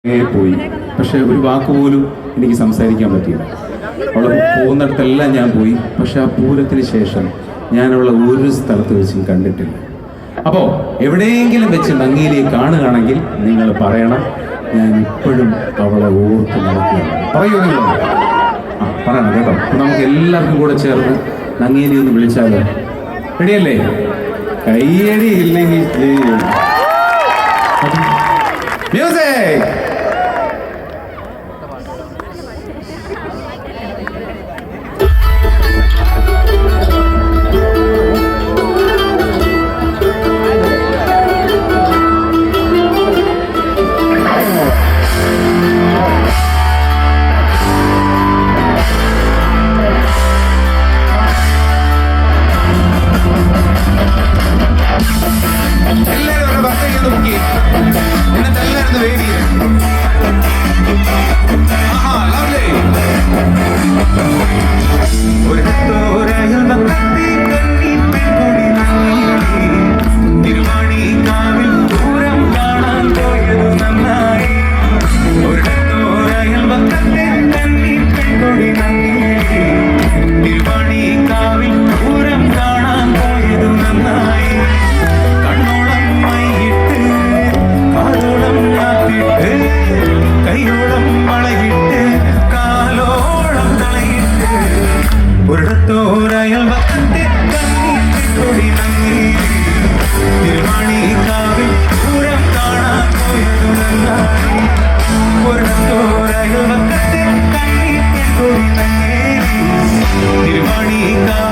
പോയി. പക്ഷെ ഒരു വാക്ക് പോലും എനിക്ക് സംസാരിക്കാൻ പറ്റിയില്ല. അവൾ പോകുന്നിടത്തെല്ലാം ഞാൻ പോയി. പക്ഷെ ആ പൂരത്തിന് ശേഷം ഞാൻ അവളെ ഒരു സ്ഥലത്ത് വെച്ചും കണ്ടിട്ടില്ല. അപ്പോൾ എവിടെയെങ്കിലും വെച്ച് നങ്ങേലിയെ കാണുകയാണെങ്കിൽ നിങ്ങൾ പറയണം, ഞാൻ ഇപ്പോഴും അവളെ ഓർത്ത് നടക്കുകയാണ്. പറയൂ നിങ്ങൾ? പറയണം കേട്ടോ. നമുക്ക് എല്ലാവർക്കും കൂടെ ചേർന്ന് നങ്ങേലി ഒന്ന് വിളിച്ചാലോ? റെഡിയല്ലേ? കയ്യടി ഇല്ലെങ്കിൽ മ്യൂസിക്. Nirvani